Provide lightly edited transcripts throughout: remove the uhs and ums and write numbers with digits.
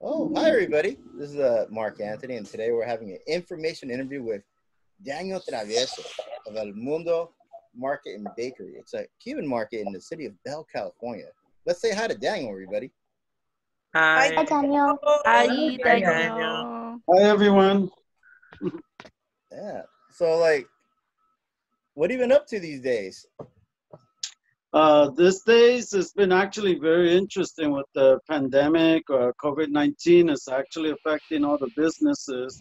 Oh, hi everybody. This is Mark Anthony, and today we're having an information interview with Daniel Travieso of El Mundo Market and Bakery. It's a Cuban market in the city of Bell, California. Let's say hi to Daniel, everybody. Hi. Hi, Daniel. Hi, Daniel. Hi, everyone. Yeah. So, what have you been up to these days? These days, it's been actually very interesting with the pandemic. COVID-19 is actually affecting all the businesses.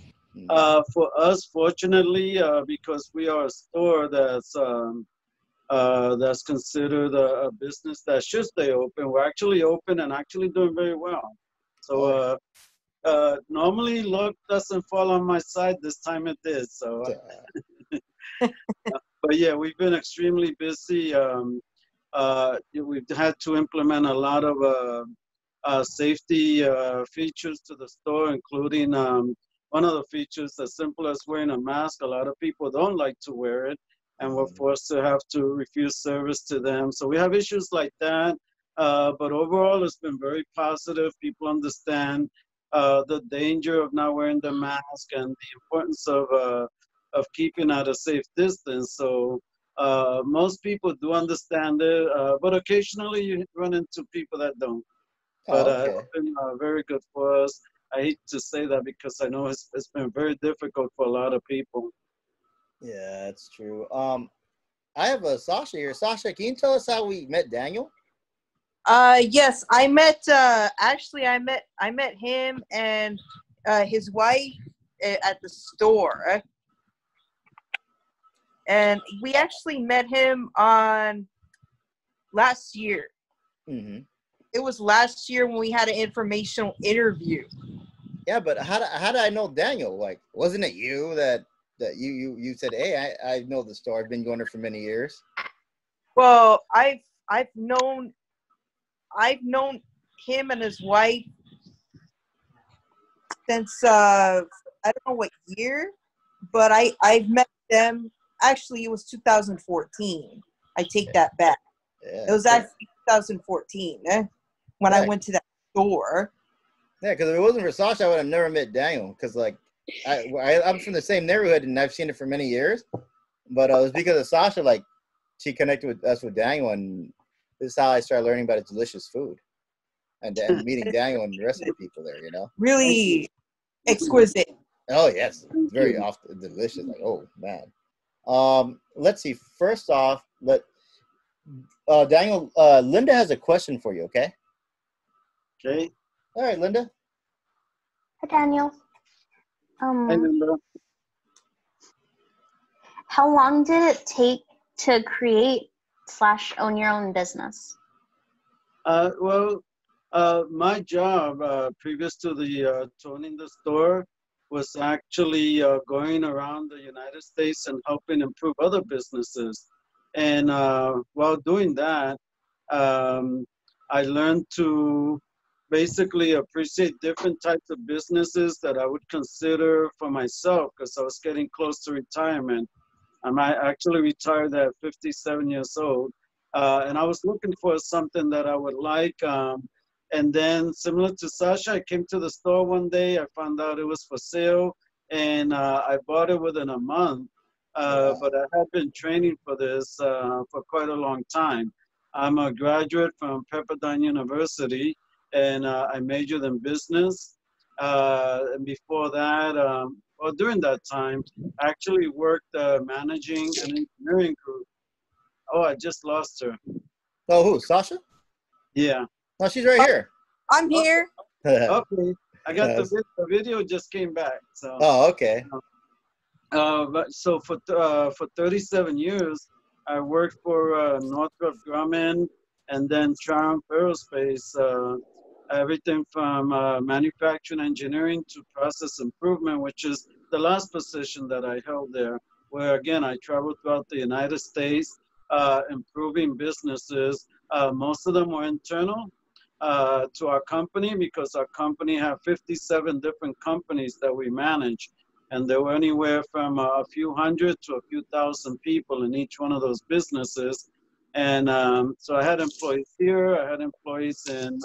For us, fortunately, because we are a store that's considered a business that should stay open, we're actually open and actually doing very well. So normally luck doesn't fall on my side. This time it did. So, but yeah, we've been extremely busy. We've had to implement a lot of safety features to the store, including one of the features as simple as wearing a mask. A lot of people don't like to wear it, and we're forced to have to refuse service to them. So we have issues like that. But overall, it's been very positive. People understand the danger of not wearing the mask and the importance of keeping at a safe distance. So most people do understand it, but occasionally you run into people that don't. But it's been very good for us. I hate to say that because I know it's been very difficult for a lot of people. Yeah, that's true. I have a Sasha here. Sasha, can you tell us how we met Daniel? Yes, I met I met him and his wife at the store. And we actually met him on last year. Mm-hmm. It was last year when we had an informational interview. Yeah, but how did I know Daniel? Like, wasn't it you that you said, hey, I know the store. I've been going there for many years. Well, I've known him and his wife since I don't know what year, but I've met them. Actually, it was 2014. I take that back. Yeah, it was actually 2014 when I went to that store. Yeah, because if it wasn't for Sasha, I would have never met Daniel. Because I'm from the same neighborhood and I've seen it for many years. But it was because of Sasha, like she connected with us with Daniel, and this is how I started learning about his delicious food and meeting Daniel and the rest of the people there. You know, really exquisite. Oh yes, very often delicious. Like, oh man. Let's see. First off, Daniel, Linda has a question for you. Okay. Okay. All right, Linda. Hi, Daniel. Hi, Linda. How long did it take to create / own your own business? Well, my job previous to owning the store was actually going around the United States and helping improve other businesses. And while doing that, I learned to basically appreciate different types of businesses that I would consider for myself because I was getting close to retirement. I'm actually retired at 57 years old. And I was looking for something that I would like. And then similar to Sasha, I came to the store one day. I found out it was for sale, and I bought it within a month. But I had been training for this for quite a long time. I'm a graduate from Pepperdine University, and I majored in business. And before that, or during that time, I actually worked managing an engineering group. Oh, I just lost her. Oh, who? Sasha? Yeah. Oh, she's right here. I'm here. Okay. I got the video just came back. So. Oh, okay. But so for 37 years, I worked for Northrop Grumman and then Triumph Aerospace. Everything from manufacturing engineering to process improvement, which is the last position that I held there, where again, I traveled throughout the United States, improving businesses. Most of them were internal to our company because our company had 57 different companies that we manage. And there were anywhere from a few hundred to a few thousand people in each one of those businesses. And so I had employees here, I had employees in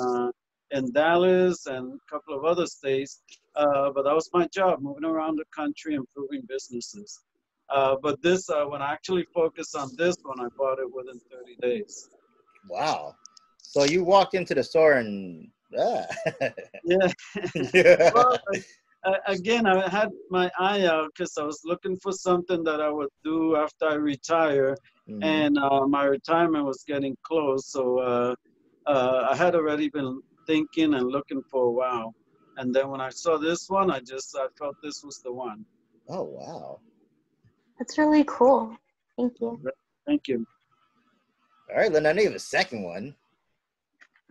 in Dallas and a couple of other states. But that was my job, moving around the country, improving businesses. But this, when I actually focused on this one, I bought it within 30 days. Wow. So you walked into the store and Yeah. yeah. Well, again, I had my eye out because I was looking for something that I would do after I retire, and my retirement was getting close. So I had already been thinking and looking for a while. And then when I saw this one, I felt this was the one. Oh wow. That's really cool. Thank you. Thank you. All right, Lynn, I need a second one.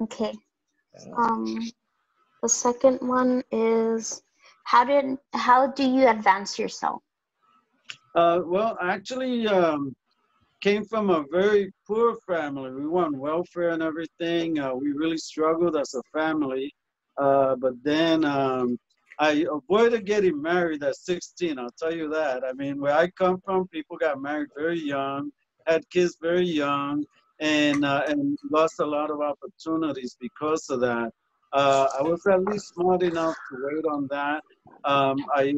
Okay. The second one is how do you advance yourself? Well, actually, came from a very poor family. We were on welfare and everything. We really struggled as a family. But then I avoided getting married at 16. I'll tell you that. I mean, where I come from, people got married very young, had kids very young, and lost a lot of opportunities because of that. I was at least smart enough to wait on that. I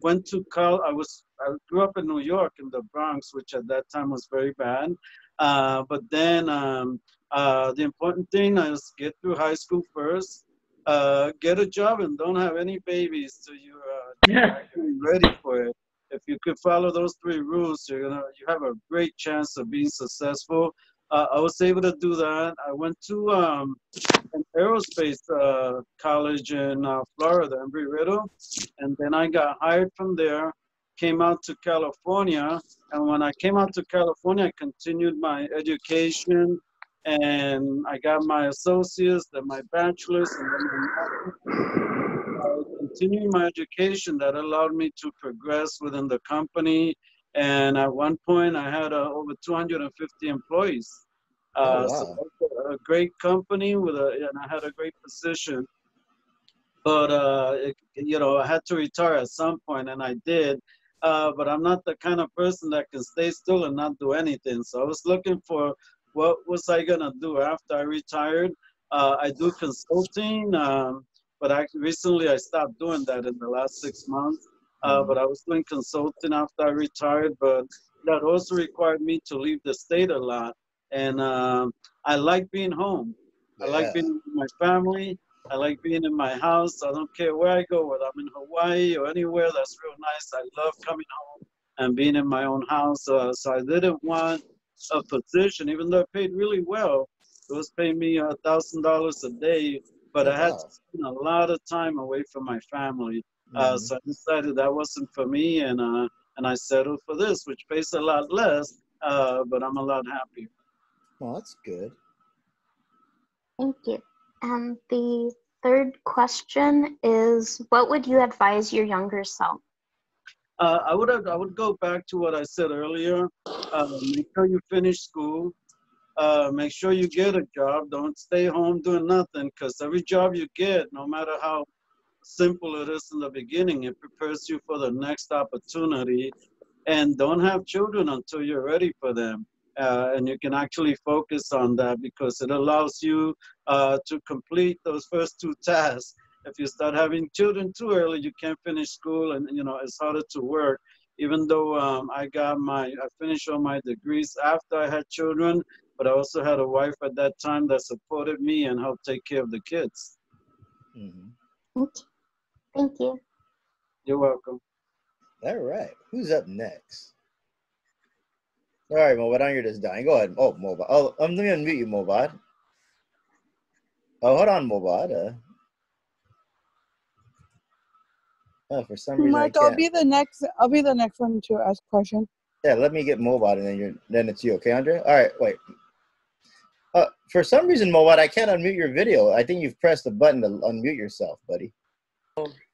went to college. I grew up in New York in the Bronx, which at that time was very bad. But then the important thing is get through high school first, get a job, and don't have any babies till you're actually ready for it. If you could follow those 3 rules, you have a great chance of being successful. I was able to do that. I went to an aerospace college in Florida, Embry-Riddle, and then I got hired from there, came out to California, and when I came out to California, I continued my education, and I got my associates, then my bachelor's, and then my master's. Continuing my education, that allowed me to progress within the company, and at one point, I had over 250 employees. Oh, wow. So a great company and I had a great position. But I had to retire at some point, and I did. But I'm not the kind of person that can stay still and not do anything. So I was looking for what was I gonna do after I retired. I do consulting, but recently I stopped doing that in the last 6 months. But I was doing consulting after I retired, but that also required me to leave the state a lot. And I like being home. I like being with my family. I like being in my house. I don't care where I go, whether I'm in Hawaii or anywhere. That's real nice. I love coming home and being in my own house. So I didn't want a position, even though it paid really well. It was paying me $1,000 a day, but I had to spend a lot of time away from my family. So I decided that wasn't for me, and I settled for this, which pays a lot less, but I'm a lot happier. Well, that's good. Thank you. And the third question is, what would you advise your younger self? I would go back to what I said earlier. Make sure you finish school. Make sure you get a job. Don't stay home doing nothing, because every job you get, no matter how simple it is in the beginning, it prepares you for the next opportunity. And don't have children until you're ready for them. And you can actually focus on that, because it allows you to complete those first 2 tasks. If you start having children too early, you can't finish school, and it's harder to work. Even though I finished all my degrees after I had children, but I also had a wife at that time that supported me and helped take care of the kids. Thank you. You're welcome. All right. Who's up next? All right, Mobad, I hear this dying. Go ahead. Oh, Mobad. Oh, let me unmute you, Mobad. Oh, hold on, Mobad. For some reason Mark, I can't. I'll be the next one to ask a question. Yeah, let me get Mobad, and then it's you, okay, Andre? All right, wait. For some reason, Mobad, I can't unmute your video. I think you've pressed the button to unmute yourself, buddy.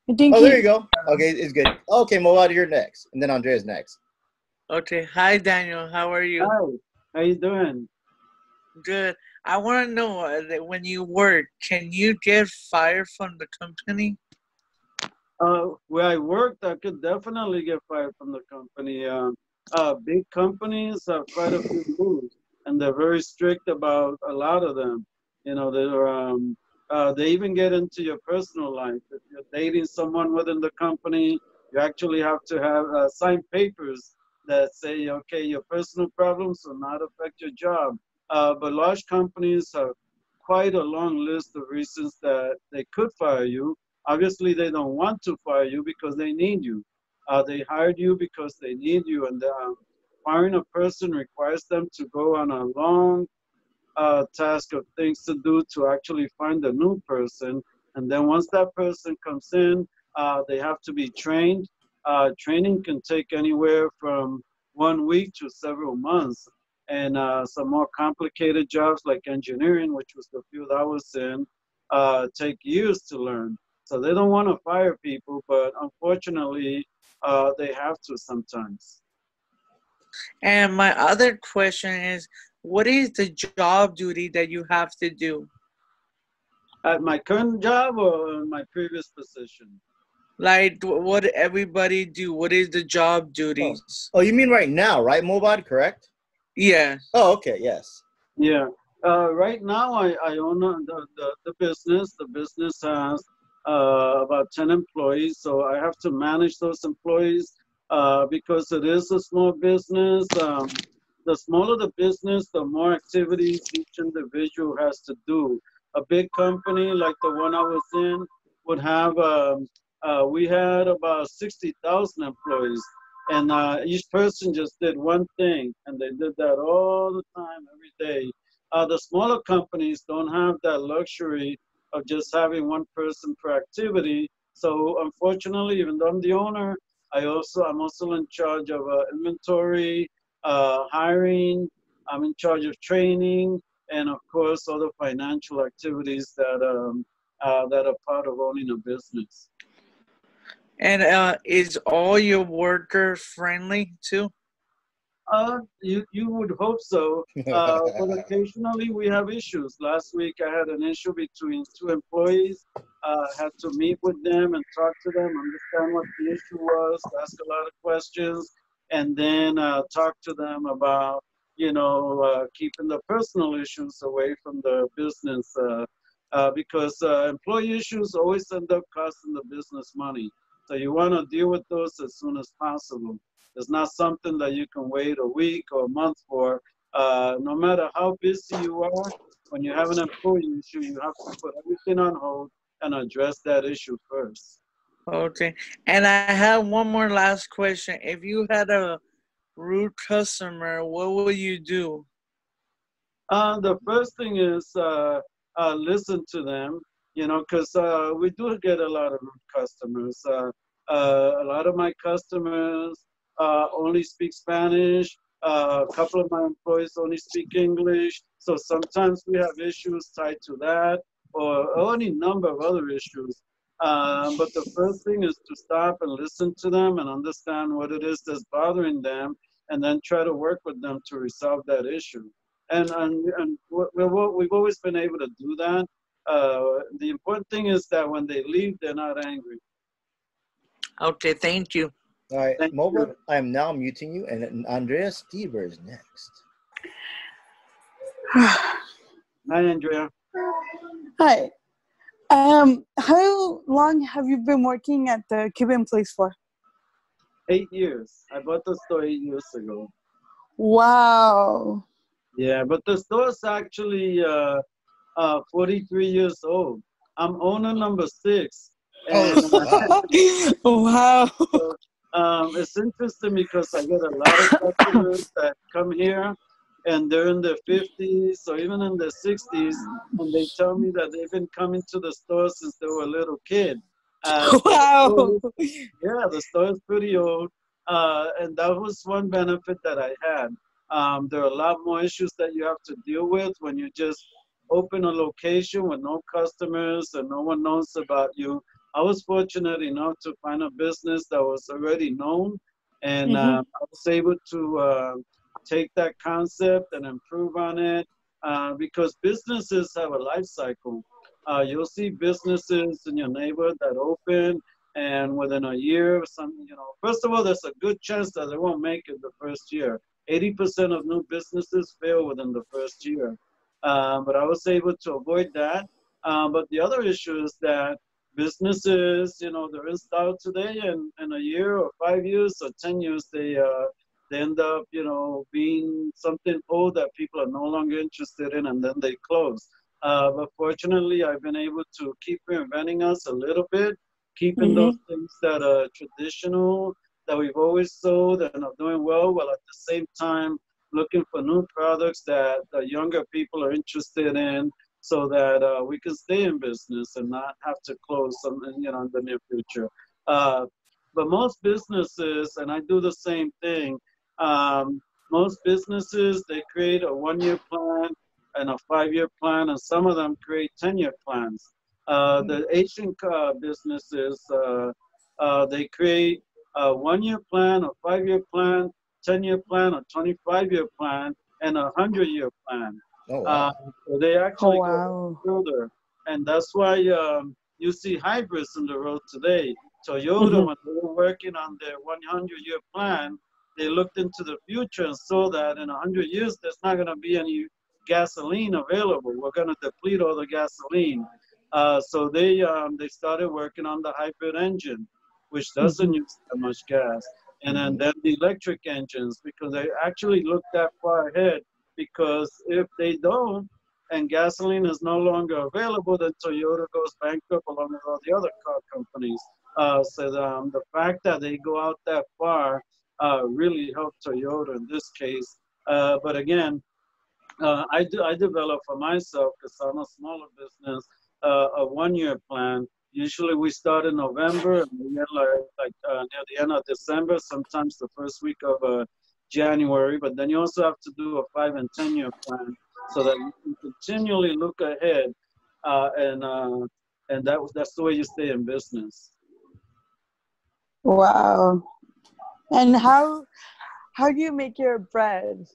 There you go. Okay, it's good. Okay, Mobad, you're next, and then Andrea's next. Okay. Hi, Daniel. How are you? Hi. How you doing? Good. I want to know that when you work, can you get fired from the company? Where I worked, I could definitely get fired from the company. Big companies have quite a few rules, and they're very strict about a lot of them. They're They even get into your personal life. If you're dating someone within the company, you actually have to have signed papers that say, okay, your personal problems will not affect your job. But large companies have quite a long list of reasons that they could fire you. Obviously, they don't want to fire you because they need you. They hired you because they need you, and firing a person requires them to go on a long task of things to do to actually find a new person. And then once that person comes in, they have to be trained. Training can take anywhere from 1 week to several months. And some more complicated jobs like engineering, which was the field I was in, take years to learn. So they don't want to fire people, but unfortunately, they have to sometimes. And my other question is, what is the job duty that you have to do? At my current job or my previous position? Like, what everybody do? What is the job duties? Oh, you mean right now, right, Mobad, correct? Yeah. Oh, okay, yes. Yeah. Right now, I own the business. The business has about 10 employees, so I have to manage those employees because it is a small business. The smaller the business, the more activities each individual has to do. A big company like the one I was in would have, we had about 60,000 employees. And each person just did one thing, and they did that all the time, every day. The smaller companies don't have that luxury of just having one person per activity. So unfortunately, even though I'm the owner, I'm also in charge of inventory, hiring. I'm in charge of training, and of course, other financial activities that are part of owning a business. And is all your worker friendly too? You would hope so, but occasionally we have issues. Last week I had an issue between two employees. Had to meet with them and talk to them, understand what the issue was, ask a lot of questions, and then talk to them about, keeping the personal issues away from the business because employee issues always end up costing the business money. So you want to deal with those as soon as possible. It's not something that you can wait a week or a month for. No matter how busy you are, when you have an employee issue, you have to put everything on hold and address that issue first. Okay. And I have one more last question. If you had a rude customer, what would you do? The first thing is listen to them, because we do get a lot of rude customers. A lot of my customers only speak Spanish. A couple of my employees only speak English. So sometimes we have issues tied to that or any number of other issues. But the first thing is to stop and listen to them and understand what it is that's bothering them, and then try to work with them to resolve that issue. And we've always been able to do that. The important thing is that when they leave, they're not angry. Okay, thank you. All right, Thank Mobad, you. I am now muting you, and Andrea Stever is next. Hi, Andrea. Hi. How long have you been working at the Cuban place for? 8 years. I bought the store 8 years ago. Wow. Yeah, but the store's actually 43 years old. I'm owner number 6. And Wow. so, it's interesting because I get a lot of customers that come here and they're in their 50s or even in their 60s, and they tell me that they've been coming to the store since they were a little kid. Wow. The store is pretty old, and that was one benefit that I had. There are a lot more issues that you have to deal with when you just open a location with no customers and no one knows about you. I was fortunate enough to find a business that was already known, and I was able to take that concept and improve on it because businesses have a life cycle. You'll see businesses in your neighborhood that open, and within a year, first of all, there's a good chance that they won't make it the first year. 80% of new businesses fail within the first year. But I was able to avoid that But the other issue is that businesses, you know, they're in style today, and in a year or 5 years or 10 years, they end up, you know, being something old that people are no longer interested in, and then they close. But fortunately, I've been able to keep reinventing us a little bit, keeping Mm-hmm. those things that are traditional, that we've always sold and are doing well, while at the same time looking for new products that the younger people are interested in, so that we can stay in business and not have to close some, you know, in the near future. Uh, but most businesses, and I do the same thing, most businesses, they create a 1-year plan and a 5-year plan, and some of them create 10-year plans. The Asian businesses, they create a 1-year plan, a 5-year plan, 10-year plan, a 25-year plan, and a 100-year plan. Oh, wow. So they Oh, actually go wow. further, and that's why you see hybrids on the road today. Toyota, Mhm. when they were working on their 100-year plan, they looked into the future and saw that in 100 years, there's not going to be any gasoline available. We're going to deplete all the gasoline. So they started working on the hybrid engine, which doesn't use that much gas. And then the electric engines, because they actually looked that far ahead, because if they don't, and gasoline is no longer available, then Toyota goes bankrupt along with all the other car companies. So the fact that they go out that far really helped Toyota in this case. But again, I develop for myself, because I'm a smaller business, a 1-year plan. Usually we start in November and we end near the end of December, sometimes the first week of January. But then you also have to do a 5 and 10-year plan, so that you can continually look ahead, and that's the way you stay in business. Wow. And how do you make your bread?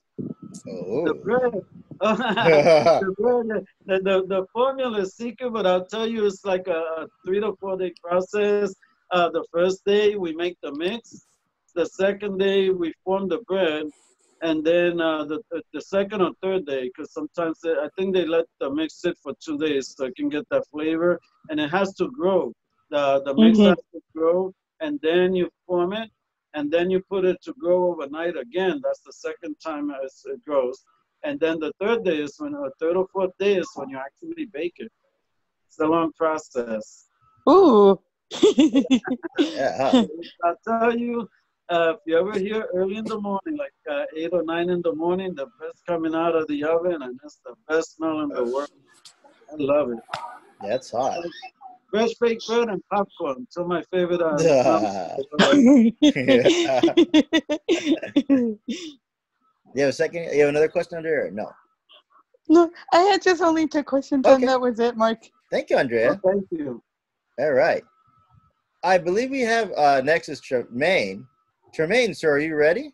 The Oh. bread, the formula is secret, but I'll tell you, it's like a 3 to 4 day process. The first day we make the mix. The second day we form the bread, and then the second or third day, because sometimes I think they let the mix sit for 2 days so it can get that flavor, and it has to grow. The mix has to grow, and then you form it, and then you put it to grow overnight again. That's the second time as it grows. And then the third day is when, or third or fourth day is when you actually bake it. It's a long process. Ooh. Yeah. I'll tell you, if you ever hear early in the morning, like 8 or 9 in the morning, the bread's coming out of the oven, and it's the best smell in the world. I love it. That's hot. Fresh baked bread and popcorn. Two of my favorite Yeah. You have a second? You have another question under here? No. No, I had just only 2 questions, Okay. and that was it, Mark. Thank you, Andrea. Thank you. All right. I believe we have next is Tremaine. Tremaine, sir, are you ready?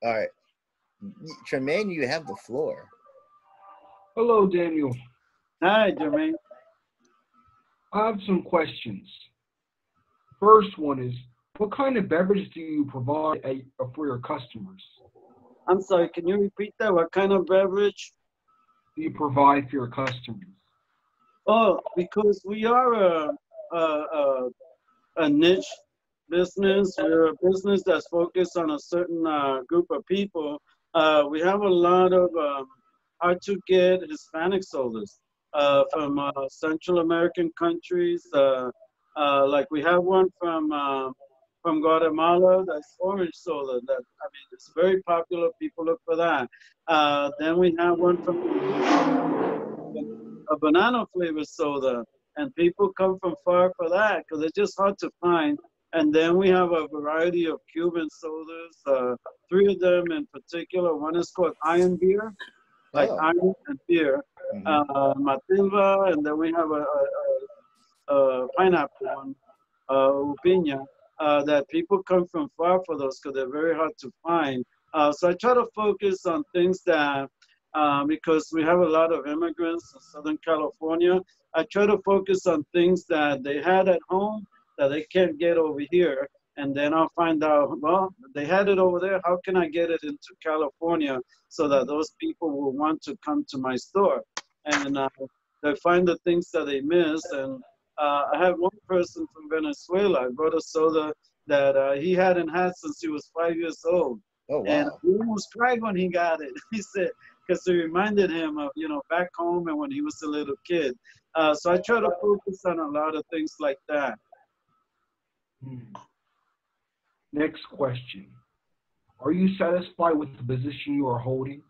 All right. Tremaine, you have the floor. Hello, Daniel. Hi, Jermaine. I have some questions. First one is, what kind of beverage do you provide for your customers? I'm sorry, can you repeat that? What kind of beverage? Do you provide for your customers? Oh, because we are a niche business. We're a business that's focused on a certain group of people. We have a lot of hard-to-get Hispanic sodas from Central American countries. Like we have one from Guatemala, that's orange soda. That, I mean, it's very popular. People look for that. Then we have one from a banana flavored soda, and people come from far for that because it's just hard to find. And then we have a variety of Cuban sodas, 3 of them in particular. One is called Iron Beer, like iron and beer, Matilva, and then we have a pineapple one, Upiña, that people come from far for those because they're very hard to find. So I try to focus on things that, because we have a lot of immigrants in Southern California, I try to focus on things that they had at home that they can't get over here. And then I'll find out, well, they had it over there. How can I get it into California so that those people will want to come to my store? And they find the things that they miss. And I have one person from Venezuela. I brought a soda that he hadn't had since he was 5 years old. Oh, And wow. he almost cried when he got it. He said, because it reminded him of, you know, back home and when he was a little kid. So I try to focus on a lot of things like that. Next question. Are you satisfied with the position you are holding?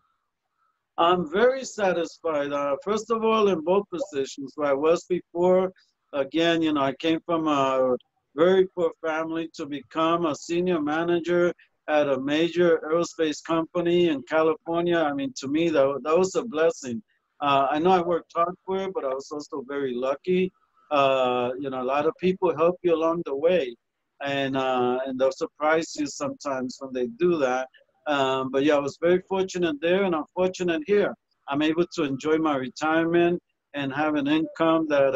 I'm very satisfied. First of all, in both positions where I was before, again, you know, I came from a very poor family to become a senior manager at a major aerospace company in California. I mean, to me, that was a blessing. I know I worked hard for it, but I was also very lucky. You know, a lot of people help you along the way, and they'll surprise you sometimes when they do that. But yeah, I was very fortunate there, and I'm fortunate here. I'm able to enjoy my retirement and have an income that,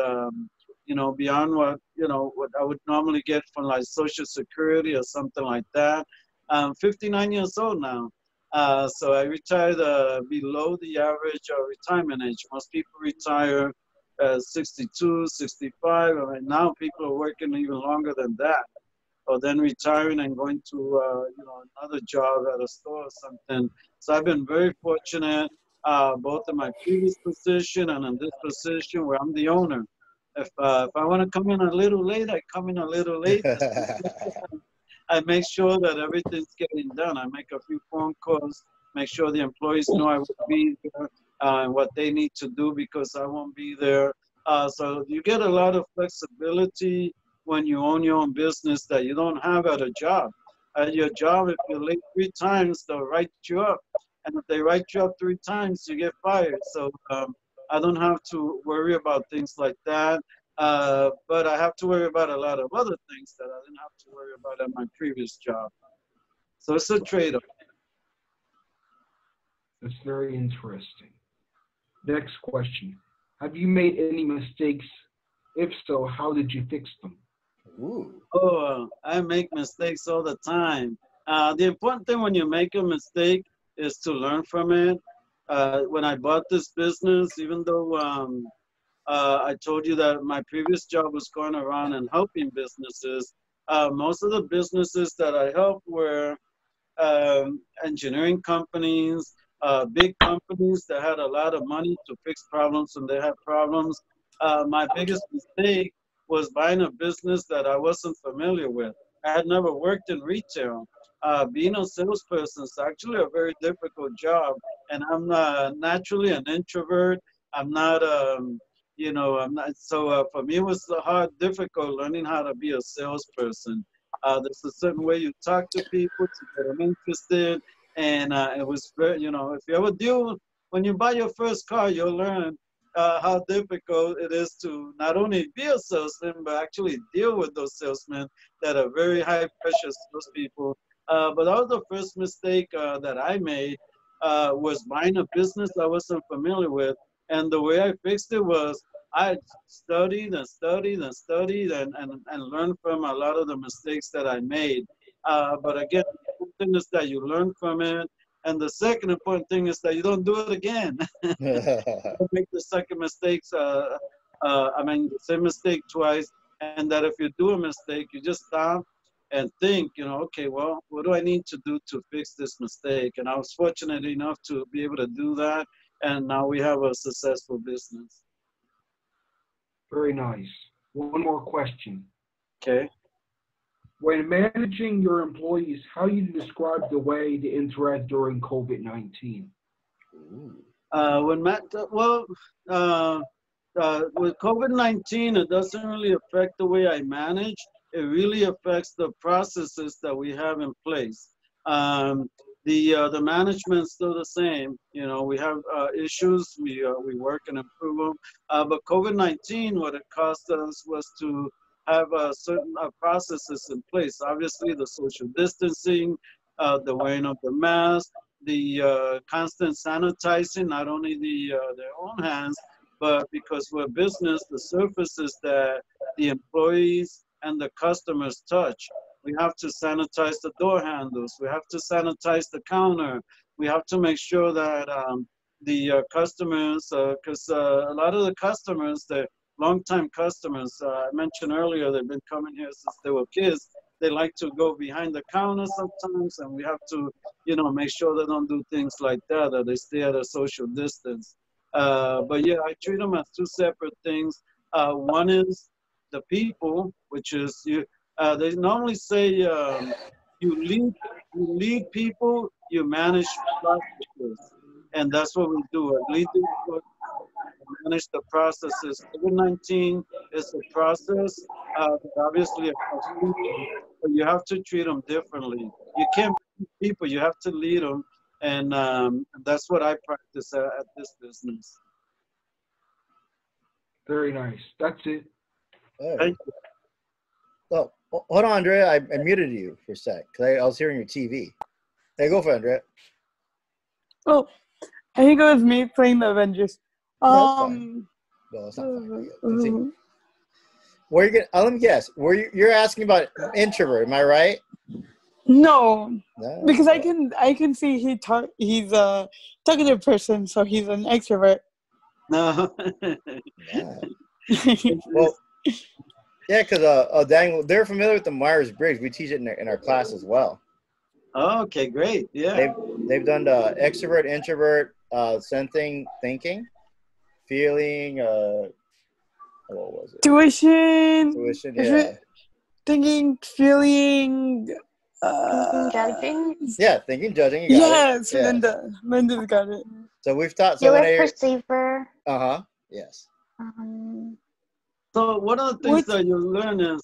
you know, beyond what, you know, what I would normally get from like Social Security or something like that. I'm 59 years old now. So I retired below the average retirement age. Most people retire 62, 65. I mean, now people are working even longer than that, or then retiring and going to you know, another job at a store or something. So I've been very fortunate, both in my previous position and in this position where I'm the owner. If I want to come in a little late, I come in a little late. I make sure that everything's getting done. I make a few phone calls, make sure the employees know I will be there and what they need to do because I won't be there. So you get a lot of flexibility when you own your own business that you don't have at a job. At your job, if you're late 3 times, they'll write you up. And if they write you up 3 times, you get fired. So I don't have to worry about things like that. But I have to worry about a lot of other things that I didn't have to worry about at my previous job. So it's a trade-off. That's very interesting. Next question. Have you made any mistakes? If so, how did you fix them? Ooh. Oh, I make mistakes all the time. The important thing when you make a mistake is to learn from it. When I bought this business, even though I told you that my previous job was going around and helping businesses, most of the businesses that I helped were engineering companies, big companies that had a lot of money to fix problems when they had problems. My biggest mistake was buying a business that I wasn't familiar with. I had never worked in retail. Being a salesperson is actually a very difficult job, and I'm naturally an introvert. I'm not, you know, I'm not. So for me, it was difficult learning how to be a salesperson. There's a certain way you talk to people to get them interested, and it was very, you know, if you ever when you buy your first car, you'll learn how difficult it is to not only be a salesman, but actually deal with those salesmen that are very high pressure salespeople. But that was the first mistake that I made was buying a business I wasn't familiar with. And the way I fixed it was I studied and studied and studied and learned from a lot of the mistakes that I made. But again, the important thing is that you learn from it. And the second important thing is that you don't do it again. Don't make the second mistakes, the same mistake twice. And that if you do a mistake, you just stop and think, you know, okay, well, what do I need to do to fix this mistake? And I was fortunate enough to be able to do that. And now we have a successful business. Very nice. One more question. Okay. When managing your employees, how do you describe the way they interact during COVID-19? With COVID-19, it doesn't really affect the way I manage. It really affects the processes that we have in place. The management's still the same. You know, we have issues. We work and improve them. But COVID-19, what it cost us was to have certain processes in place. Obviously, the social distancing, the wearing of the mask, the constant sanitizing, not only their own hands, but because we're a business, the surfaces that the employees and the customers touch. We have to sanitize the door handles. We have to sanitize the counter. We have to make sure that the customers, because a lot of the customers, the longtime customers, I mentioned earlier, they've been coming here since they were kids. They like to go behind the counter sometimes, and we have to, make sure they don't do things like that, or they stay at a social distance. But yeah, I treat them as two separate things. One is the people, which is you. They normally say you lead people, you manage processes, and that's what we do. Lead people, manage the processes. COVID-19 is a process, obviously affects people, but you have to treat them differently. You can't lead people, you have to lead them, and that's what I practice at this business. Very nice. That's it. All right. Thank you. So, hold on, Andrea. I muted you for a sec because I was hearing your TV. Hey, go for it, Andrea. Oh, I think it was me playing the Avengers. No, that's fine. No, that's not fine. Continue. Where you get? Let me guess. You're asking about introvert? Am I right? No, No. because I can see he's a talkative person, so he's an extrovert. No. Yeah. Well, yeah, because Daniel, they're familiar with the Myers-Briggs. We teach it in our class as well. Okay, great. Yeah. They've done the extrovert, introvert, sensing, thinking, feeling. What was it? Tuition. Yeah. Thinking, feeling. Thinking, judging. Yeah, thinking, judging. You got Yes, it. Linda's got it. So we've taught. You're a perceiver. Yes. So one of the things that you learn is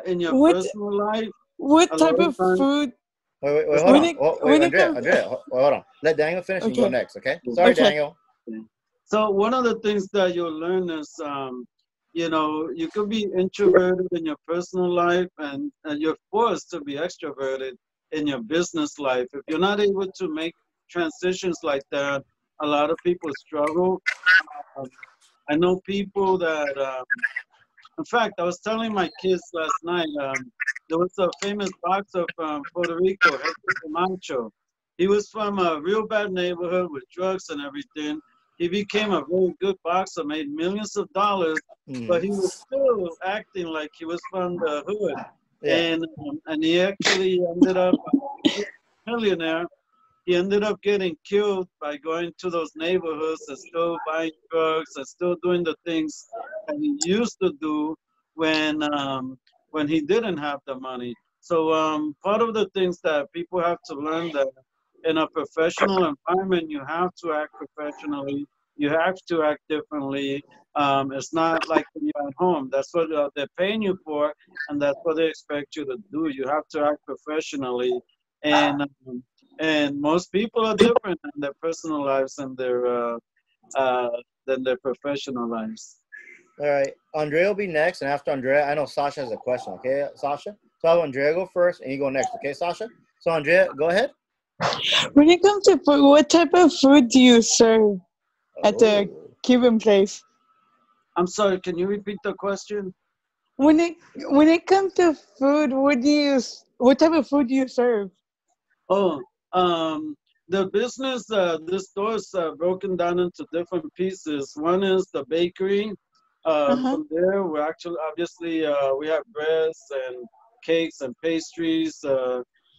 in your personal life. What type of food? Wait, hold on. Andrea, hold on. Let Daniel finish and go next, okay? Sorry, Daniel. So one of the things that you'll learn is, you could be introverted in your personal life, and you're forced to be extroverted in your business life. If you're not able to make transitions like that, a lot of people struggle. I know people that, in fact, I was telling my kids last night, there was a famous boxer from Puerto Rico, Hector Camacho. He was from a real bad neighborhood with drugs and everything. He became a very good boxer, made millions of dollars, but he was still acting like he was from the hood. Yeah. And he actually ended up a millionaire. He ended up getting killed by going to those neighborhoods and still buying drugs and still doing the things that he used to do when he didn't have the money. So part of the things that people have to learn that in a professional environment, you have to act professionally. You have to act differently. It's not like when you're at home. That's what they're paying you for, and that's what they expect you to do. You have to act professionally. And most people are different in their personal lives and than their professional lives. All right. Andrea will be next, and after Andrea, I know Sasha has a question, okay, Sasha? So I'll have Andrea go first, and you go next, okay, Sasha? So Andrea, go ahead. When it comes to food, what type of food do you serve at the Cuban place? I'm sorry, can you repeat the question? When it comes to food, what type of food do you serve? The business, the store is broken down into different pieces. One is the bakery. From there, we're actually, obviously, we have breads and cakes and pastries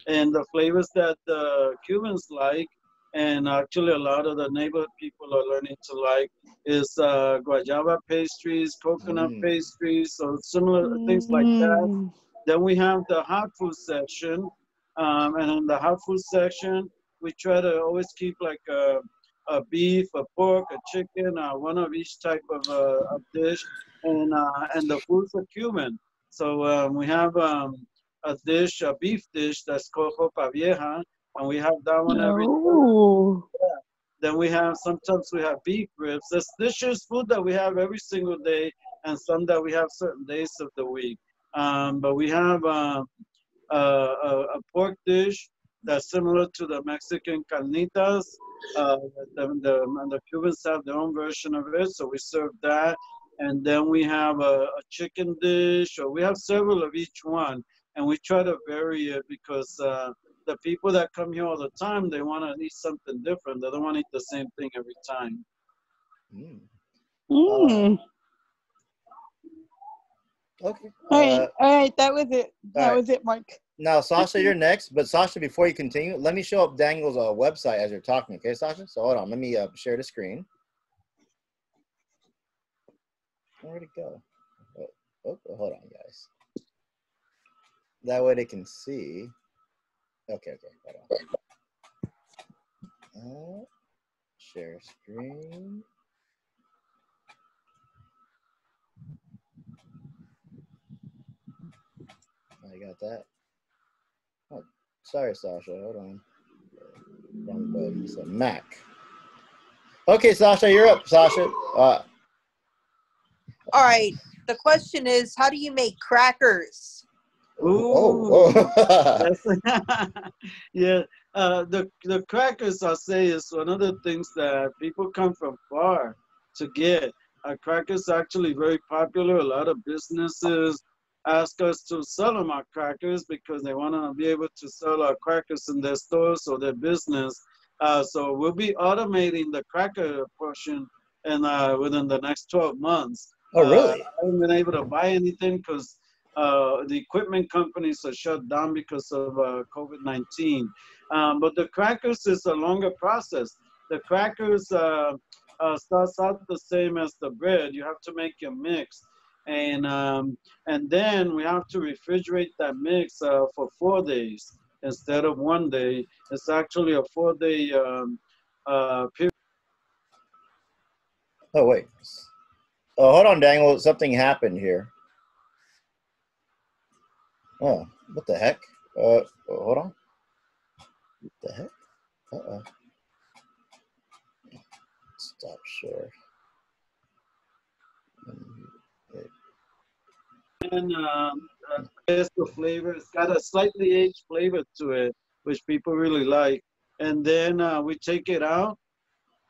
and the flavors that the Cubans like, and actually a lot of the neighborhood people are learning to like, is guayaba pastries, coconut pastries, so similar things like that. Then we have the hot food section, and in the hot food section, we try to always keep like a beef, a pork, a chicken, one of each type of dish, and the foods are Cuban. So we have a dish, a beef dish that's called ropa vieja, and we have that one every day. Yeah. Then sometimes we have beef ribs. There's dishes, food that we have every single day, and some that we have certain days of the week. But we have a pork dish that's similar to the Mexican carnitas. The Cubans have their own version of it, so we serve that. And then we have a chicken dish, or we have several of each one, and we try to vary it because the people that come here all the time, they want to eat something different. They don't want to eat the same thing every time. Okay. All right. That was it. That was it, Mark. Now, Sasha, you're next. But Sasha, before you continue, let me show up Daniel's website as you're talking. Okay, Sasha? So hold on. Let me share the screen. Where'd it go? Oh, hold on, guys. That way they can see. Okay, hold on. Share screen. I got that. Oh, sorry, Sasha. Hold on. Wrong button. It's a Mac. Okay, Sasha, you're up, Sasha. All right. The question is, how do you make crackers? Ooh. Yeah. The crackers, I'll say, is one of the things that people come from far to get. Crackers are actually very popular. A lot of businesses ask us to sell them our crackers because they want to be able to sell our crackers in their stores or their business. So we'll be automating the cracker portion within the next 12 months. Oh, really? I haven't been able to buy anything because the equipment companies are shut down because of COVID-19. But the crackers is a longer process. The crackers starts out the same as the bread. You have to make your mix. And then we have to refrigerate that mix for 4 days instead of 1 day. It's actually a 4-day period. Oh, wait. Oh, hold on, Daniel. Something happened here. Oh, what the heck? Hold on. What the heck? Uh-oh. Stop share. And it's the flavor. It's got a slightly aged flavor to it, which people really like. And then we take it out.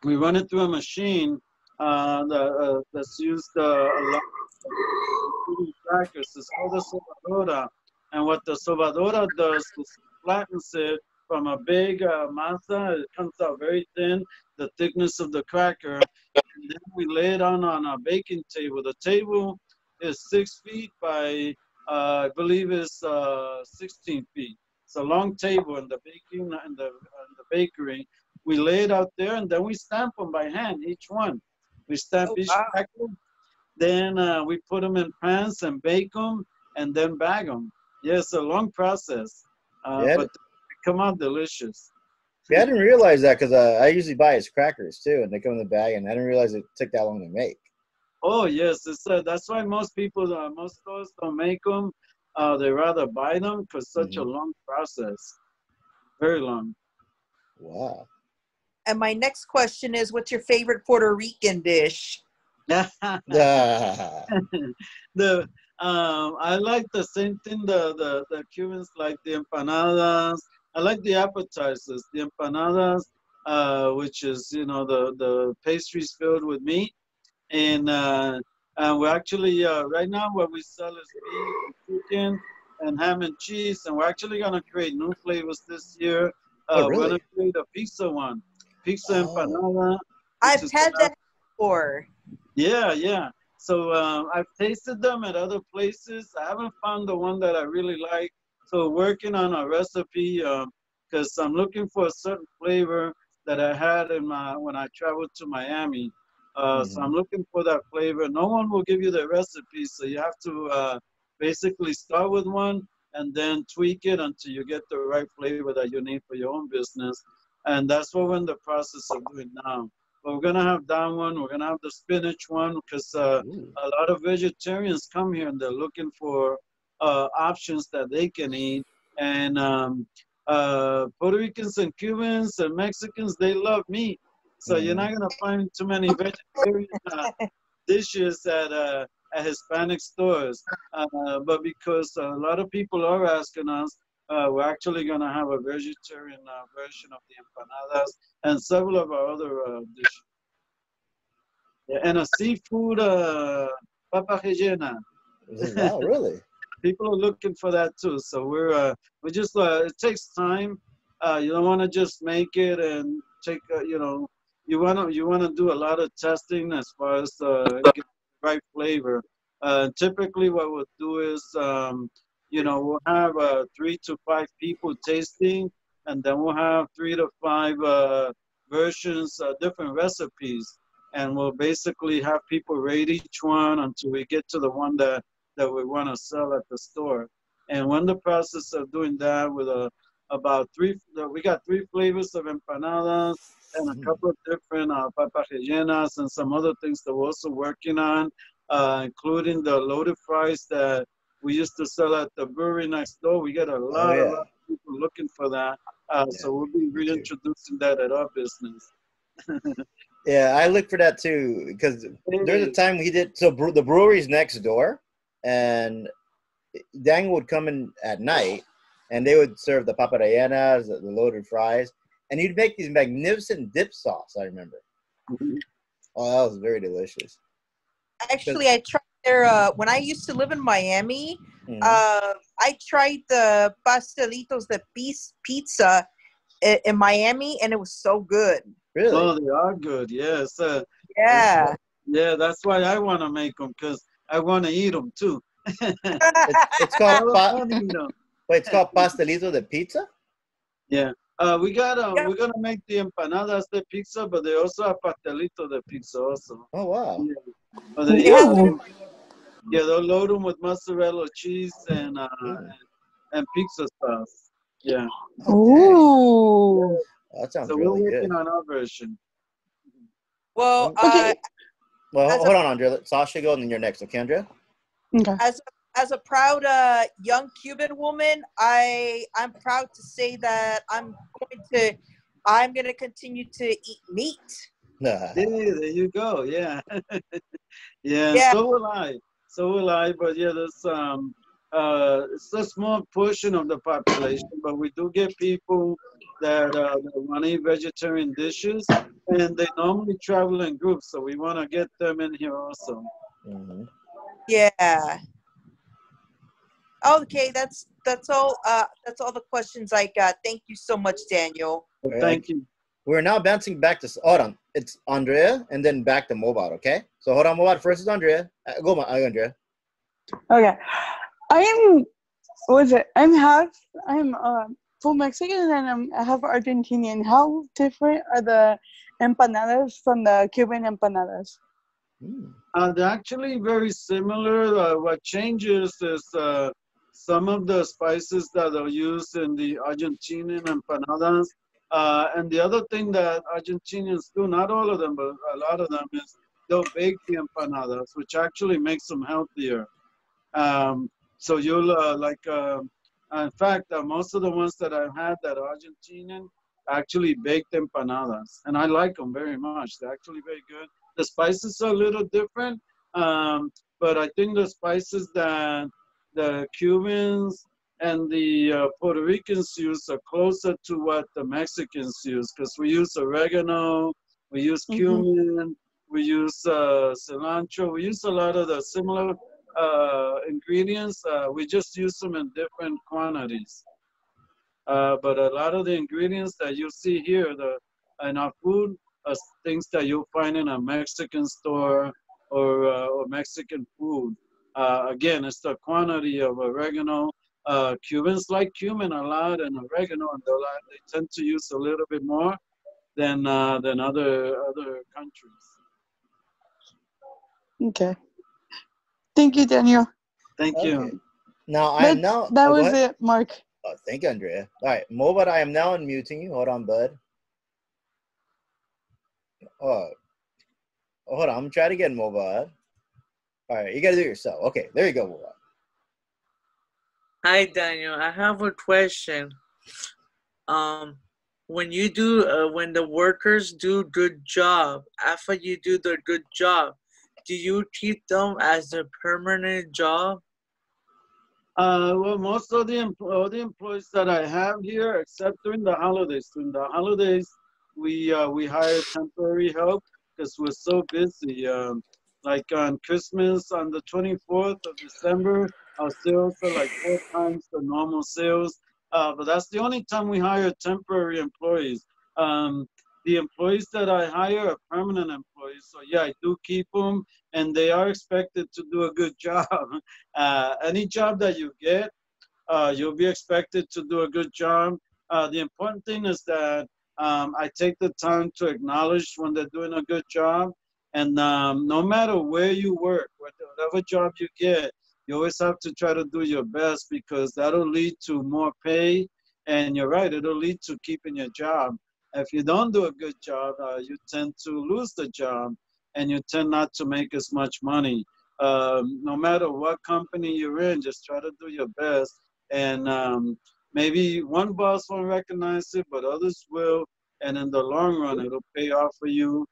We run it through a machine that's used a lot of crackers. It's called the sobadora. And what the sobadora does is flattens it from a big masa. It comes out very thin, the thickness of the cracker. And then we lay it on a baking table. The table is 6 feet by, I believe it's 16 feet. It's a long table in the baking in the bakery. We lay it out there and then we stamp them by hand, each one. We stamp each cracker. Then we put them in pans and bake them and then bag them. Yeah, it's a long process, but they come out delicious. Yeah, I didn't realize that because I usually buy his crackers too, and they come in the bag, and I didn't realize it took that long to make. Oh yes, it's that's why most people, most stores don't make them. They rather buy them because such a long process, very long. Wow. And my next question is, what's your favorite Puerto Rican dish? I like the same thing. The Cubans like the empanadas. I like the appetizers, the empanadas, which is the pastries filled with meat, and we're actually right now what we sell is beef, chicken, and ham and cheese, and we're actually gonna create new flavors this year. Really? We're gonna create a pizza one, pizza empanada. I've had that before. Yeah. So I've tasted them at other places. I haven't found the one that I really like. So working on a recipe because I'm looking for a certain flavor that I had when I traveled to Miami. So I'm looking for that flavor. No one will give you the recipe, so you have to basically start with one and then tweak it until you get the right flavor that you need for your own business. And that's what we're in the process of doing now. But we're gonna have that one. We're gonna have the spinach one because a lot of vegetarians come here and they're looking for options that they can eat. And Puerto Ricans and Cubans and Mexicans, they love meat. So you're not gonna find too many vegetarian dishes at Hispanic stores. But because a lot of people are asking us, we're actually gonna have a vegetarian version of the empanadas and several of our other dishes. Yeah, and a seafood papa rellena. Wow, really? people are looking for that too. So we just it takes time. You don't want to just make it and take you know, you wanna do a lot of testing as far as get the right flavor. Typically, what we'll do is you know, we'll have 3 to 5 people tasting, and then we'll have 3 to 5 versions, different recipes, and we'll basically have people rate each one until we get to the one that we want to sell at the store. And we're in the process of doing that with about 3. We got 3 flavors of empanadas and a couple of different papas rellenas and some other things that we're also working on, including the loaded fries that we used to sell at the brewery next door. We get a lot of people looking for that. So we'll be reintroducing that at our business. Yeah, I look for that too, because there's a time we did, so the brewery's next door, and Daniel would come in at night, and they would serve the paparellenas, the loaded fries, and he'd make these magnificent dip sauce, I remember. Oh, that was very delicious. Actually, I tried their, when I used to live in Miami, I tried the pastelitos de pizza in Miami, and it was so good. Really? Oh, they are good, yes. Yeah. Yeah, that's why I want to make them, because I want to eat them too. It's called it's called pastelito de pizza? Yeah. We're gonna make the empanadas de pizza, but they also have pastelito de pizza also. Oh wow. Yeah. But they'll load them with mozzarella cheese and pizza sauce. Yeah. Ooh. That sounds So really we're good. working on our version. Well, Well, hold on, Andrea. Let Sasha go, and then you're next. Okay, Andrea? Okay. as a proud young Cuban woman, I'm proud to say that I'm going to continue to eat meat. Yeah, there you go. Yeah. Yeah. So will I. But yeah, there's it's a small portion of the population, but we do get people that want to eat vegetarian dishes, and they normally travel in groups, so we want to get them in here also. Yeah. Okay, that's all. That's all the questions I got. Thank you so much, Daniel. Well, thank you. We're now bouncing back to, hold on, it's Andrea, and then back to Mobot, okay? So hold on, Mobot, first is Andrea. Go, Andrea. Okay. I'm full Mexican and I have Argentinian. How different are the empanadas from the Cuban empanadas? They're actually very similar. What changes is some of the spices that are used in the Argentinian empanadas. And the other thing that Argentinians do, not all of them, but a lot of them, is they'll bake the empanadas, which actually makes them healthier. So you'll in fact, most of the ones that I've had that are Argentinian actually baked empanadas, and I like them very much. They're actually very good. The spices are a little different, but I think the spices that the Cubans and the Puerto Ricans use are closer to what the Mexicans use, because we use oregano, we use cumin, we use cilantro, we use a lot of the similar ingredients. We just use them in different quantities. But a lot of the ingredients that you see here in our food are things that you'll find in a Mexican store or Mexican food. Again, it's the quantity of oregano. Cubans like cumin a lot and oregano, and they tend to use a little bit more than other countries. Okay. Thank you, Daniel. Thank you. Now that was it, Mark. Oh, thank you, Andrea. All right, Mobot, I am now unmuting you. Hold on, bud. Oh, hold on. I'm trying to get Mobot. All right, you got to do it yourself. Okay, there you go, Mobot. Hi, Daniel. I have a question. When you do, when the workers do good job, after you do the good job, do you treat them as a permanent job? Well, most of the employees that I have here, except during the holidays. During the holidays, we hire temporary help because we're so busy. Like on Christmas, on the 24th of December, Our sales are like 4 times the normal sales. But that's the only time we hire temporary employees. The employees that I hire are permanent employees. So yeah, I do keep them, and they are expected to do a good job. Any job that you get, you'll be expected to do a good job. The important thing is that I take the time to acknowledge when they're doing a good job. And no matter where you work, whatever job you get, you always have to try to do your best, because that'll lead to more pay. And you're right, it'll lead to keeping your job. If you don't do a good job, you tend to lose the job, and you tend not to make as much money. No matter what company you're in, just try to do your best. And maybe one boss won't recognize it, but others will. And in the long run, it'll pay off for you.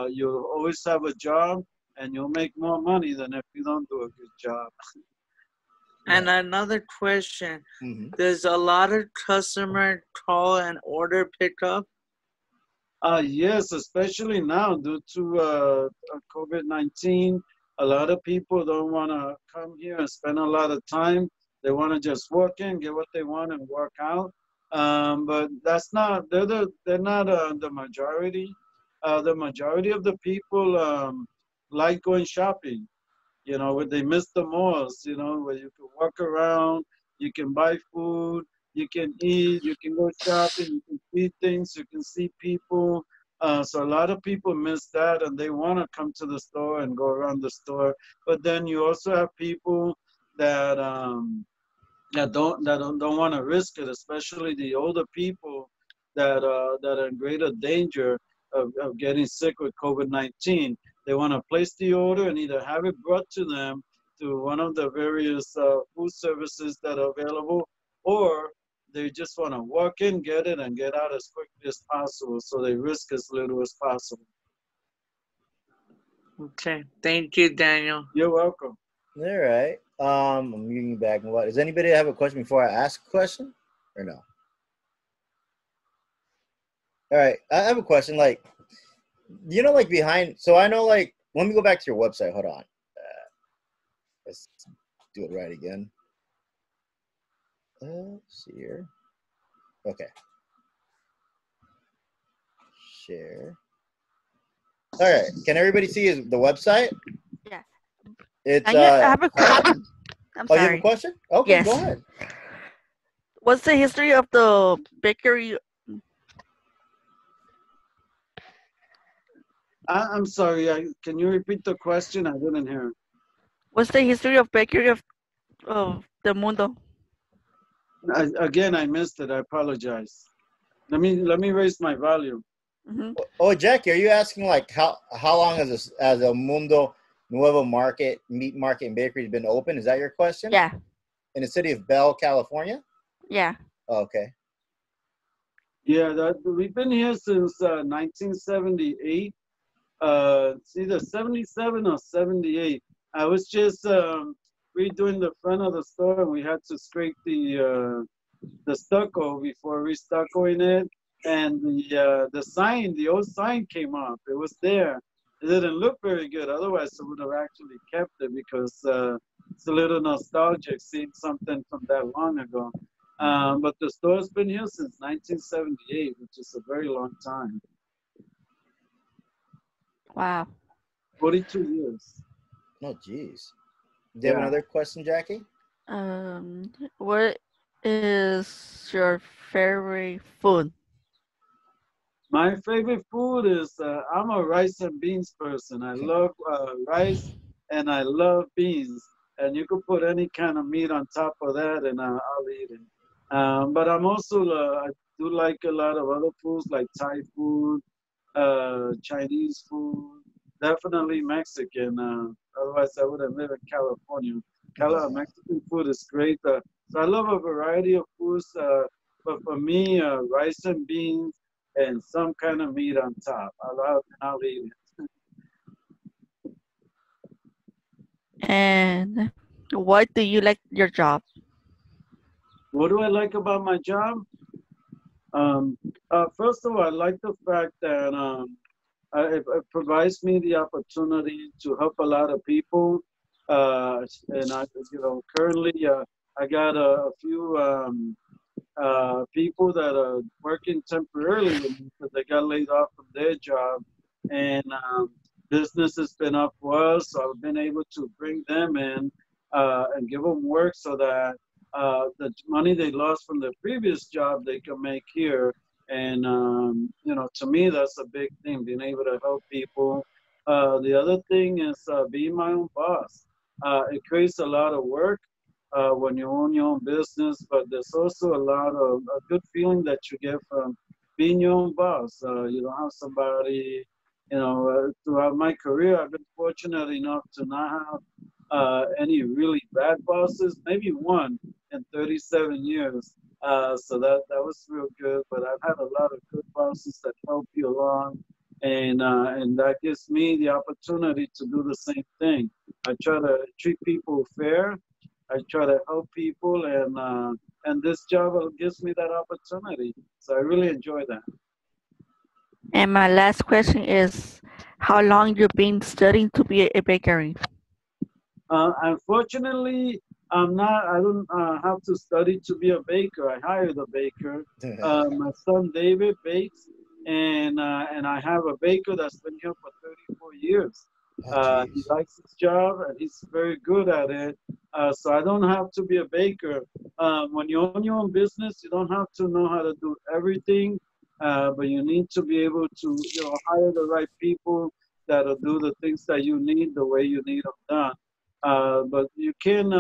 You'll always have a job, and you'll make more money than if you don't do a good job. And another question, Mm-hmm. does a lot of customer call and order pickup? Yes, especially now due to COVID-19. A lot of people don't want to come here and spend a lot of time. They want to just walk in, get what they want, and walk out. But that's not, they're not the majority. The majority of the people like going shopping. You know, where they miss the malls, you know, where you can walk around, you can buy food, you can eat, you can go shopping, you can see things, you can see people. So a lot of people miss that, and they want to come to the store and go around the store. But then you also have people that don't want to risk it, especially the older people that are in greater danger of getting sick with COVID-19. They want to place the order and either have it brought to them to one of the various food services that are available, or they just want to walk in, get it, and get out as quickly as possible. So they risk as little as possible. Okay, thank you, Daniel. You're welcome. All right. I'm moving back. What does anybody have a question before I ask a question, or no? All right, I have a question. Like, you know, like behind. So I know, like, let me go back to your website. Hold on. Let's do it right again. Let's see here. Okay. Share. All right. Can everybody see the website? Yeah. It's. I have a question. I'm Oh, sorry. you have a question? Okay, Yes. go ahead. What's the history of the bakery? I'm sorry. Can you repeat the question? I didn't hear. What's the history of bakery of the Mundo? Again, I missed it. I apologize. Let me raise my volume. Mm-hmm. Oh, Jackie, are you asking like how long has this as a Mundo Nuevo Market meat market and bakery been open? Is that your question? Yeah. In the city of Bell, California? Yeah. Oh, okay. Yeah, we've been here since 1978. It's either 77 or 78. I was just redoing the front of the store, and we had to scrape the stucco before restuccoing it. And the sign, the old sign came off. It was there. It didn't look very good. Otherwise, I would have actually kept it, because it's a little nostalgic seeing something from that long ago. But the store's been here since 1978, which is a very long time. Wow. 42 years. Oh, geez. Do you have another question, Jackie? What is your favorite food? My favorite food is, I'm a rice and beans person. I love rice and I love beans. And you could put any kind of meat on top of that, and I'll eat it. But I'm also, I do like a lot of other foods like Thai food, Chinese food, definitely Mexican. Otherwise, I wouldn't live in California. Mexican food is great. So I love a variety of foods, but for me, rice and beans and some kind of meat on top. I'll eat it. And what do you like your job? What do I like about my job? First of all, I like the fact that it provides me the opportunity to help a lot of people. And I, currently I got a few people that are working temporarily with me because they got laid off from their job, and business has been up for us, so I've been able to bring them in and give them work so that the money they lost from their previous job they can make here. And to me, that's a big thing, being able to help people. The other thing is being my own boss. It creates a lot of work when you own your own business, but there's also a good feeling that you get from being your own boss. You don't have somebody, throughout my career, I've been fortunate enough to not have any really bad bosses, maybe one in 37 years. So that was real good, but I've had a lot of good bosses that help you along, and that gives me the opportunity to do the same thing. I try to treat people fair. I try to help people, and this job gives me that opportunity. So I really enjoy that. And my last question is, how long you been studying to be a bakery? Unfortunately, I don't have to study to be a baker. I hired a baker. My son David bakes, and I have a baker that's been here for 34 years. He likes his job and he's very good at it. So I don't have to be a baker. When you own your own business, you don't have to know how to do everything, but you need to be able to hire the right people that'll do the things that you need the way you need them done. But you can,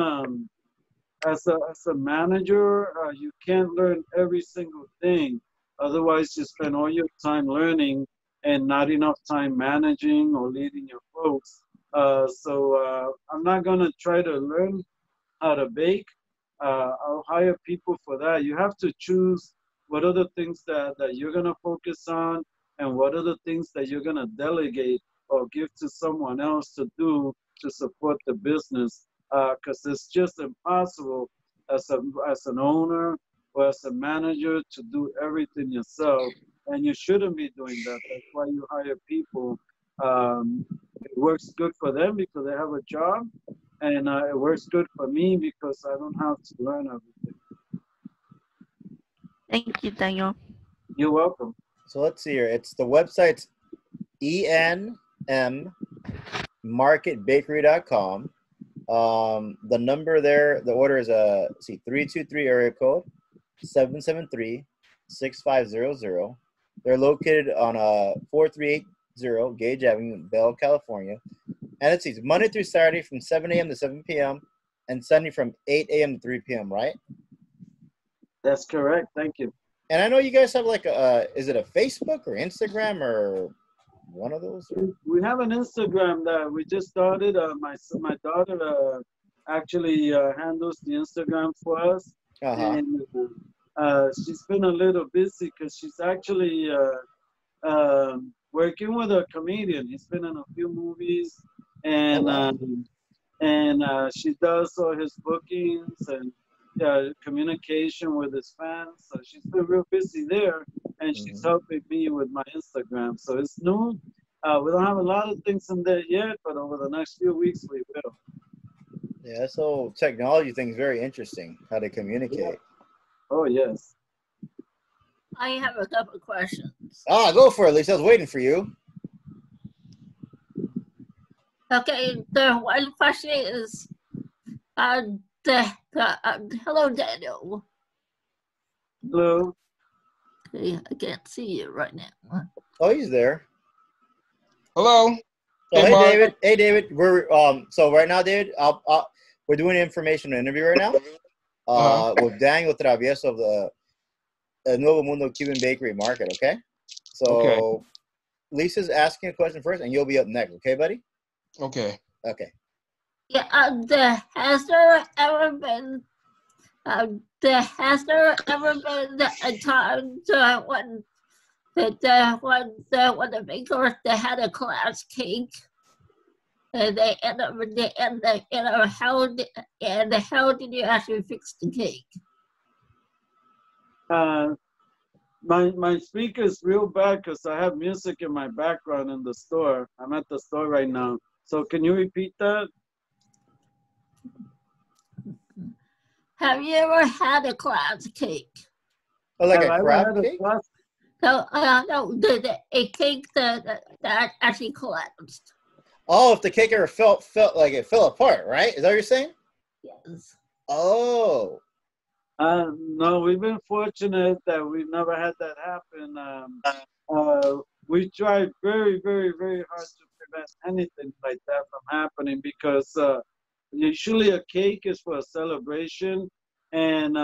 as a manager, you can't learn every single thing. Otherwise, you spend all your time learning and not enough time managing or leading your folks. So I'm not going to try to learn how to bake. I'll hire people for that. You have to choose what are the things that you're going to focus on and what are the things that you're going to delegate or give to someone else to do to support the business. Because it's just impossible as an owner or as a manager to do everything yourself. And you shouldn't be doing that. That's why you hire people. It works good for them because they have a job, and it works good for me because I don't have to learn everything. Thank you, Daniel. You're welcome. So let's see here. It's the website's enmmarketbakery.com. The number there, the order is 323 area code 773-6500. They're located on 4380 Gage Avenue, Bell, California. And it's Monday through Saturday from 7 a.m. to 7 p.m. and Sunday from 8 a.m. to 3 p.m., right? That's correct. Thank you. And I know you guys have is it a Facebook or Instagram or one of those? We have an Instagram that we just started. My daughter actually handles the Instagram for us. And she's been a little busy because she's actually working with a comedian. He's been in a few movies, and she does all his bookings and communication with his fans. So she's been real busy there, and she's helping me with my Instagram. So it's new. We don't have a lot of things in there yet, but over the next few weeks we will. Yeah, this whole technology thing is very interesting, how to communicate. Yeah. Oh, yes. I have a couple of questions. Go for it, Lisa. I was waiting for you. Okay, the one question is, hello, Daniel. Hello. Okay, I can't see you right now. Oh, he's there. Hello. Hey, David. Hey, David. We're so right now, David, we're doing an informational interview right now with Daniel Travieso of the Nuevo Mundo Cuban Bakery Market. Okay. So Lisa's asking a question first, and you'll be up next. Okay, buddy? Okay. Okay. Yeah. Has there ever been a time when the bakers they had a class cake, and how did you actually fix the cake? My speaker's real bad because I have music in my background in the store. I'm at the store right now. So can you repeat that? Have you ever had a cloud cake? Oh, like Have a I ever crab had a cake? class- No, a cake that actually collapsed. Oh, if the cake ever felt like it fell apart, right? Is that what you're saying? Yes. Oh. No, we've been fortunate that we've never had that happen. We tried very, very, very hard to prevent anything like that from happening because usually a cake is for a celebration, and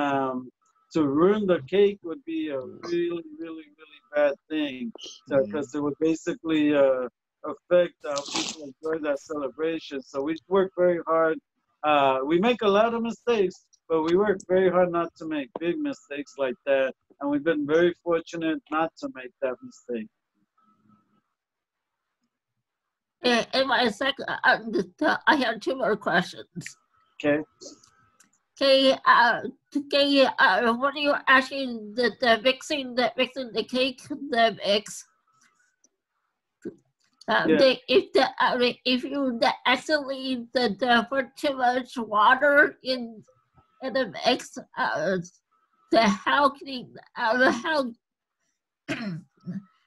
to ruin the cake would be a really, really, really bad thing. So, because it would basically affect how people enjoy that celebration. So we work very hard. We make a lot of mistakes, but we work very hard not to make big mistakes like that. And we've been very fortunate not to make that mistake. And my second, I have two more questions. Okay. Okay, when you're actually the mixing the cake, the mix, if you accidentally put too much water in the mix, how can you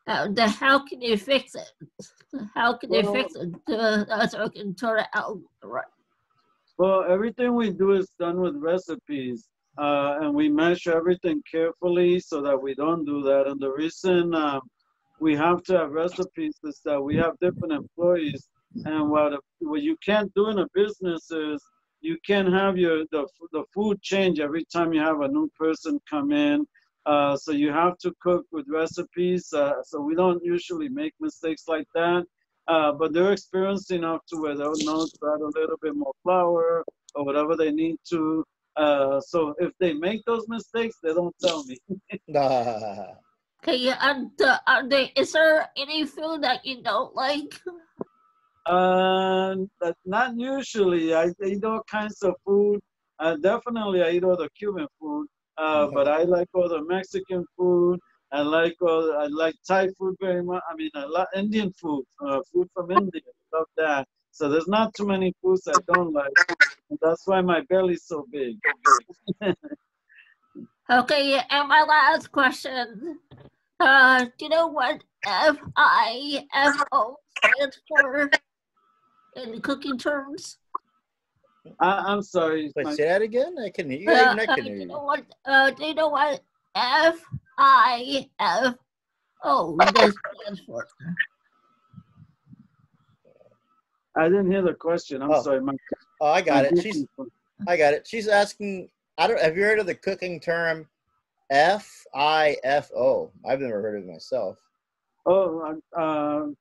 how can you fix it? How can you fix it so it can turn out right? Well, everything we do is done with recipes, and we measure everything carefully so that we don't do that. And the reason we have to have recipes is that we have different employees, and what you can't do in a business is you can't have the food change every time you have a new person come in. So you have to cook with recipes. So we don't usually make mistakes like that. But they're experienced enough to where they'll know to add a little bit more flour or whatever they need to. So if they make those mistakes, they don't tell me. Okay, and is there any food that you don't like? Not usually. I eat all kinds of food. Definitely, I eat all the Cuban food. But I like all the Mexican food. I like Thai food very much. I mean, I love Indian food, food from India. I love that. So there's not too many foods I don't like. And that's why my belly's so big. Okay, and my last question. Do you know what FIFO stands for in cooking terms? I'm sorry. Wait, say that again? I can hear you. I can hear you. Do you know what FIFO stands for? I didn't hear the question. I'm sorry. Oh, I got it. She's asking, have you heard of the cooking term FIFO? I've never heard of it myself. Oh,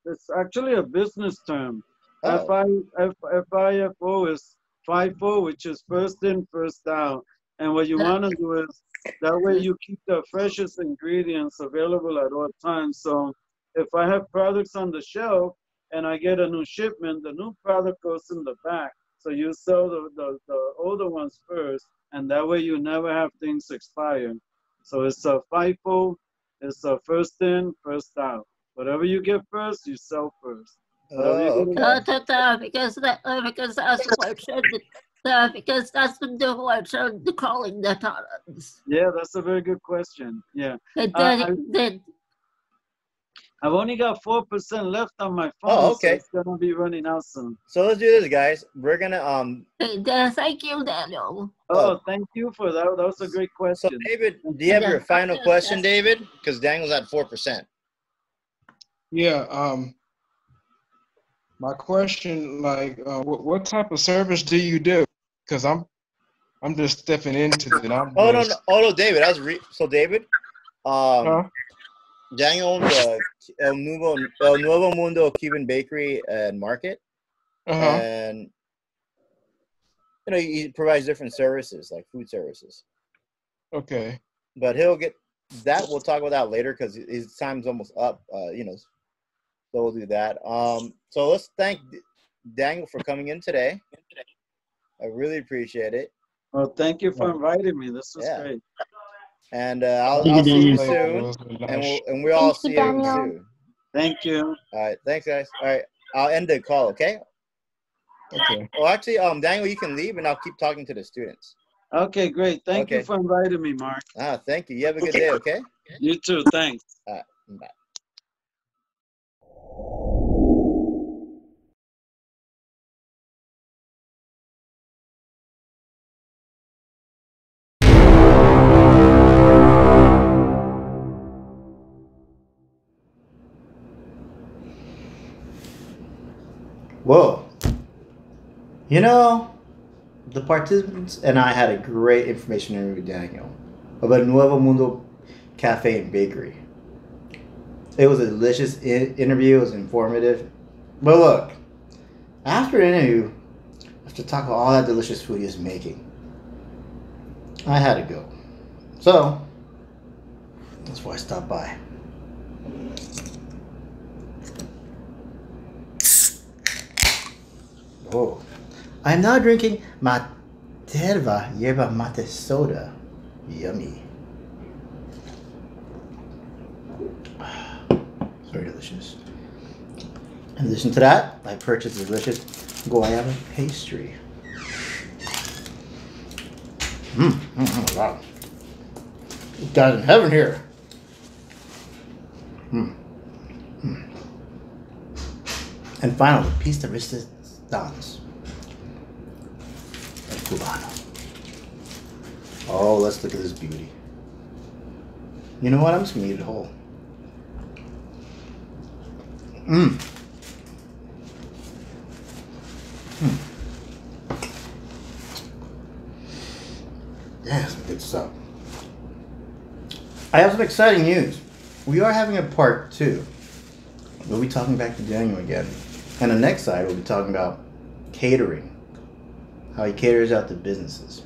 it's actually a business term. Oh. FIFO is FIFO, which is first in, first out. And what you want to do is that way you keep the freshest ingredients available at all times. So if I have products on the shelf and I get a new shipment, the new product goes in the back. So you sell the older ones first, and that way you never have things expire. So it's a FIFO, it's a first in, first out. Whatever you get first, you sell first. Because that's what because that's the word they're calling the tolerance. Yeah, that's a very good question. Yeah. I've only got 4% left on my phone. Oh, okay. So it's gonna be running out soon. So let's do this, guys. We're gonna Thank you, Daniel. Oh, thank you for that. That was a great question. So David, do you have your final question, David? Because Daniel's at 4%. Yeah. My question, like, what type of service do you do? Because I'm just stepping into it. No, David. So David, Daniel owns El Nuevo Mundo Cuban Bakery and Market, and he provides different services like food services. Okay. But he'll get that. We'll talk about that later because his time's almost up. So we'll do that. So let's thank Daniel for coming in today. I really appreciate it. Well, thank you for inviting me. This was great. And I'll see you soon. And we'll all see you soon. Thank you. All right. Thanks, guys. All right. I'll end the call, okay? Okay. Well, actually, Daniel, you can leave, and I'll keep talking to the students. Okay, great. Thank you Okay. for inviting me, Mark. Thank you. You have a good day, okay? You too. Thanks. Bye. Whoa. You know, the participants and I had a great information interview with Daniel about Nuevo Mundo Cafe and Bakery. It was a delicious interview. It was informative. But look, after the interview, after talking about all that delicious food he was making, I had to go. So, that's why I stopped by. Oh, I'm now drinking Materva Yerba Mate Soda. Yummy. It's very delicious. In addition to that, I purchased a delicious guayaba pastry. Wow. You guys in heaven here. And finally, piece de resistance. Cubano. Oh, let's look at this beauty. You know what? I'm just gonna eat it whole. Yeah, some good stuff. I have some exciting news. We are having a part 2. We'll be talking back to Daniel again. And the next side, we'll be talking about catering. How he caters out to businesses.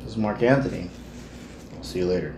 This is Mark Anthony. I'll see you later.